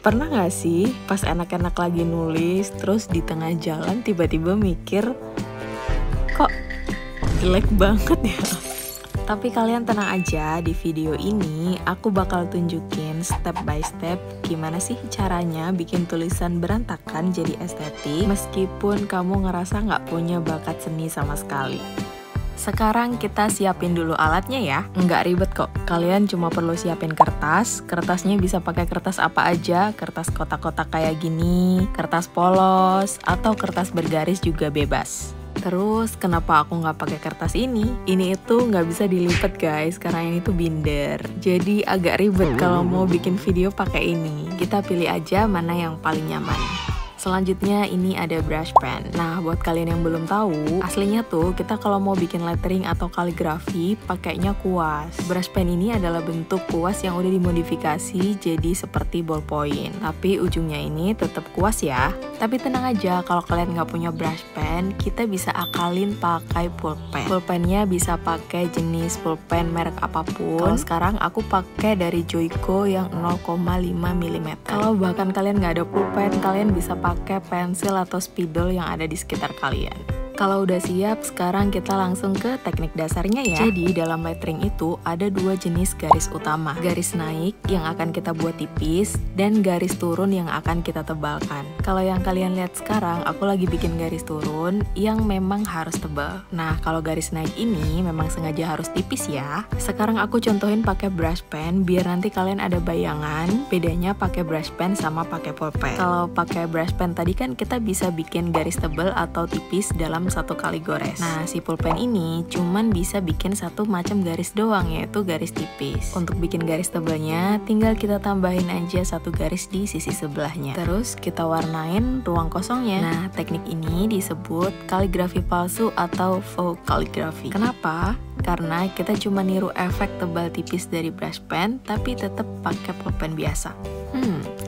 Pernah gak sih pas enak-enak lagi nulis, terus di tengah jalan tiba-tiba mikir, kok jelek banget ya? Tapi kalian tenang aja, di video ini aku bakal tunjukin step by step gimana sih caranya bikin tulisan berantakan jadi estetik meskipun kamu ngerasa nggak punya bakat seni sama sekali. Sekarang kita siapin dulu alatnya ya. Nggak ribet kok, kalian cuma perlu siapin kertas. Kertasnya bisa pakai kertas apa aja, kertas kotak-kotak kayak gini, kertas polos, atau kertas bergaris juga bebas. Terus kenapa aku nggak pakai kertas ini? Ini itu nggak bisa dilipat guys, karena ini tuh binder. Jadi agak ribet kalau mau bikin video pakai ini. Kita pilih aja mana yang paling nyaman. Selanjutnya ini ada brush pen. Nah, buat kalian yang belum tahu, aslinya tuh kita kalau mau bikin lettering atau kaligrafi pakainya kuas. Brush pen ini adalah bentuk kuas yang udah dimodifikasi jadi seperti ballpoint. Tapi ujungnya ini tetap kuas ya. Tapi tenang aja, kalau kalian nggak punya brush pen, kita bisa akalin pakai pulpen. Pulpennya bisa pakai jenis pulpen merek apapun. Kalau sekarang aku pakai dari Joico yang 0,5 mm. Kalau bahkan kalian nggak ada pulpen, kalian bisa pakai pensil atau spidol yang ada di sekitar kalian. Kalau udah siap, sekarang kita langsung ke teknik dasarnya ya. Jadi dalam lettering itu ada dua jenis garis utama. Garis naik yang akan kita buat tipis dan garis turun yang akan kita tebalkan. Kalau yang kalian lihat sekarang, aku lagi bikin garis turun yang memang harus tebal. Nah, kalau garis naik ini memang sengaja harus tipis ya. Sekarang aku contohin pakai brush pen biar nanti kalian ada bayangan bedanya pakai brush pen sama pakai pulpen. Kalau pakai brush pen tadi kan kita bisa bikin garis tebal atau tipis dalam satu kali gores. Nah, si pulpen ini cuman bisa bikin satu macam garis doang, yaitu garis tipis. Untuk bikin garis tebalnya, tinggal kita tambahin aja satu garis di sisi sebelahnya. Terus kita warnain ruang kosongnya. Nah, teknik ini disebut kaligrafi palsu atau faux kaligrafi. Kenapa? Karena kita cuma niru efek tebal tipis dari brush pen, tapi tetap pakai pulpen biasa.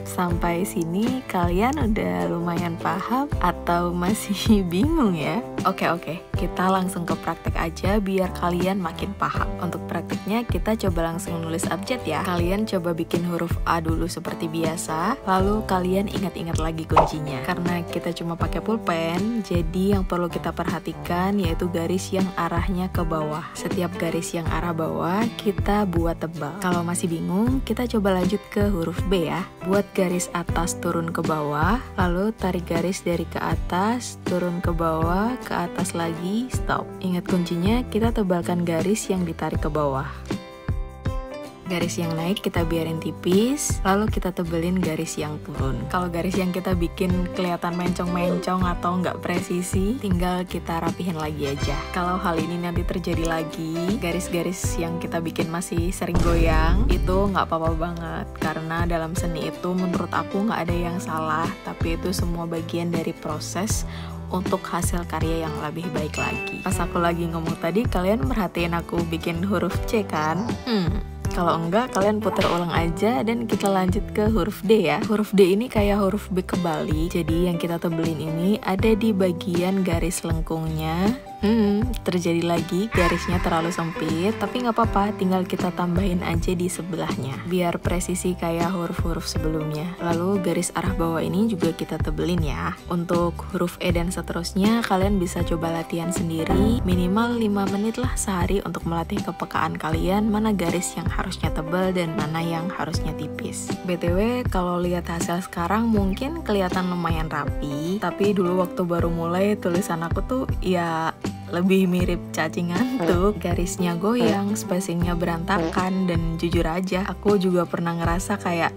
Sampai sini kalian udah lumayan paham atau masih bingung ya? Oke, kita langsung ke praktek aja biar kalian makin paham. Untuk prakteknya kita coba langsung nulis abjad ya. Kalian coba bikin huruf A dulu seperti biasa, lalu kalian ingat-ingat lagi kuncinya. Karena kita cuma pakai pulpen, jadi yang perlu kita perhatikan yaitu garis yang arahnya ke bawah. Setiap garis yang arah bawah kita buat tebal. Kalau masih bingung, kita coba lanjut ke huruf B ya. Buat garis atas turun ke bawah, lalu tarik garis dari ke atas, turun ke bawah, ke atas lagi, stop. Ingat kuncinya, kita tebalkan garis yang ditarik ke bawah. Garis yang naik kita biarin tipis, lalu kita tebelin garis yang turun. Kalau garis yang kita bikin kelihatan mencong-mencong atau nggak presisi, tinggal kita rapihin lagi aja. Kalau hal ini nanti terjadi lagi, garis-garis yang kita bikin masih sering goyang, itu nggak apa-apa banget. Karena dalam seni itu menurut aku nggak ada yang salah, tapi itu semua bagian dari proses untuk hasil karya yang lebih baik lagi. Pas aku lagi ngomong tadi, kalian merhatiin aku bikin huruf C kan? Kalau enggak, kalian putar ulang aja dan kita lanjut ke huruf D ya. Huruf D ini kayak huruf B kebalik. Jadi yang kita tebelin ini ada di bagian garis lengkungnya. Terjadi lagi garisnya terlalu sempit, tapi nggak apa-apa, tinggal kita tambahin aja di sebelahnya biar presisi kayak huruf-huruf sebelumnya. Lalu garis arah bawah ini juga kita tebelin ya. Untuk huruf E dan seterusnya kalian bisa coba latihan sendiri minimal 5 menit lah sehari untuk melatih kepekaan kalian mana garis yang harusnya tebal dan mana yang harusnya tipis. BTW kalau lihat hasil sekarang mungkin kelihatan lumayan rapi, tapi dulu waktu baru mulai tulisan aku tuh ya lebih mirip cacing ngantuk, garisnya goyang, spacingnya berantakan, dan jujur aja aku juga pernah ngerasa kayak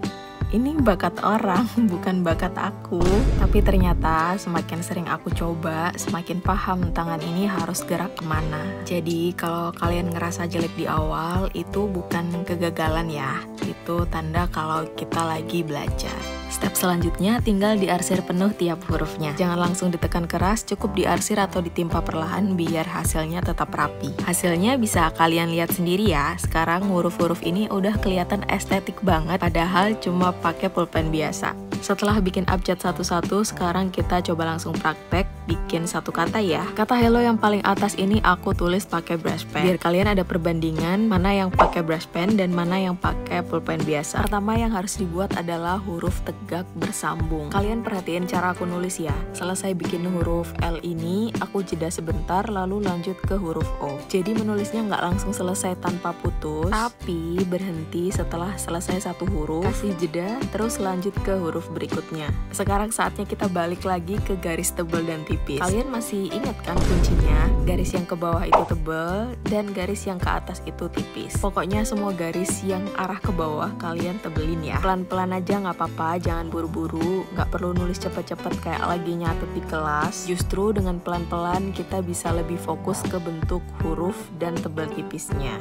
ini bakat orang, bukan bakat aku. Tapi ternyata semakin sering aku coba, semakin paham tangan ini harus gerak kemana. Jadi kalau kalian ngerasa jelek di awal, itu bukan kegagalan ya, itu tanda kalau kita lagi belajar. Step selanjutnya tinggal diarsir penuh tiap hurufnya. Jangan langsung ditekan keras, cukup diarsir atau ditimpa perlahan biar hasilnya tetap rapi. Hasilnya bisa kalian lihat sendiri ya. Sekarang huruf-huruf ini udah kelihatan estetik banget, padahal cuma pakai pulpen biasa. Setelah bikin abjad satu-satu, sekarang kita coba langsung praktek. bikin satu kata ya. Kata hello yang paling atas ini aku tulis pakai brush pen, biar kalian ada perbandingan mana yang pakai brush pen dan mana yang pakai pulpen biasa. Pertama yang harus dibuat adalah huruf tegak bersambung. Kalian perhatiin cara aku nulis ya. Selesai bikin huruf L ini, aku jeda sebentar lalu lanjut ke huruf O. Jadi menulisnya nggak langsung selesai tanpa putus, tapi berhenti setelah selesai satu huruf, kasih jeda, terus lanjut ke huruf berikutnya. Sekarang saatnya kita balik lagi ke garis tebal dan tipis. Kalian masih ingat kan kuncinya? Garis yang ke bawah itu tebal dan garis yang ke atas itu tipis. Pokoknya semua garis yang arah ke bawah kalian tebelin ya. Pelan-pelan aja nggak apa-apa, jangan buru-buru. Nggak perlu nulis cepet-cepet kayak lagi nyatet di kelas. Justru dengan pelan-pelan kita bisa lebih fokus ke bentuk huruf dan tebal tipisnya.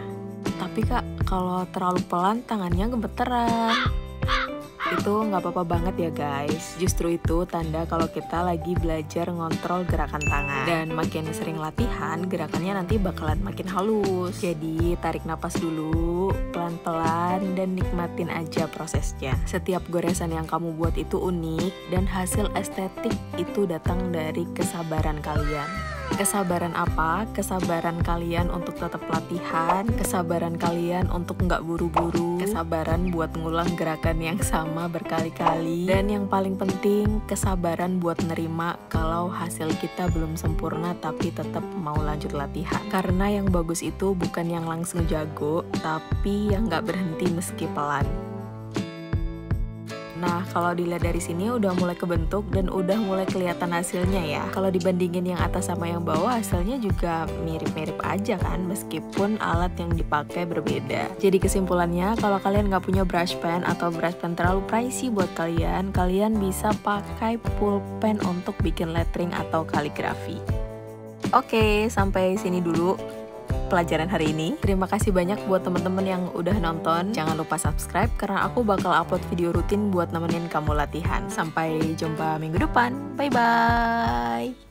Tapi kak, kalau terlalu pelan tangannya gemeteran. Itu nggak apa-apa banget ya guys. Justru itu tanda kalau kita lagi belajar ngontrol gerakan tangan. Dan makin sering latihan, gerakannya nanti bakalan makin halus. Jadi tarik napas dulu, pelan-pelan, dan nikmatin aja prosesnya. Setiap goresan yang kamu buat itu unik, dan hasil estetik itu datang dari kesabaran kalian. Kesabaran apa? Kesabaran kalian untuk tetap latihan, kesabaran kalian untuk nggak buru-buru, kesabaran buat ngulang gerakan yang sama berkali-kali, dan yang paling penting, kesabaran buat nerima kalau hasil kita belum sempurna tapi tetap mau lanjut latihan. Karena yang bagus itu bukan yang langsung jago, tapi yang nggak berhenti meski pelan. Nah, kalau dilihat dari sini udah mulai kebentuk dan udah mulai kelihatan hasilnya ya. Kalau dibandingin yang atas sama yang bawah, hasilnya juga mirip-mirip aja kan, meskipun alat yang dipakai berbeda. Jadi kesimpulannya, kalau kalian nggak punya brush pen atau brush pen terlalu pricey buat kalian, kalian bisa pakai pulpen untuk bikin lettering atau kaligrafi. Oke, sampai sini dulu pelajaran hari ini. Terima kasih banyak buat teman-teman yang udah nonton. Jangan lupa subscribe karena aku bakal upload video rutin buat nemenin kamu latihan. Sampai jumpa minggu depan. Bye bye.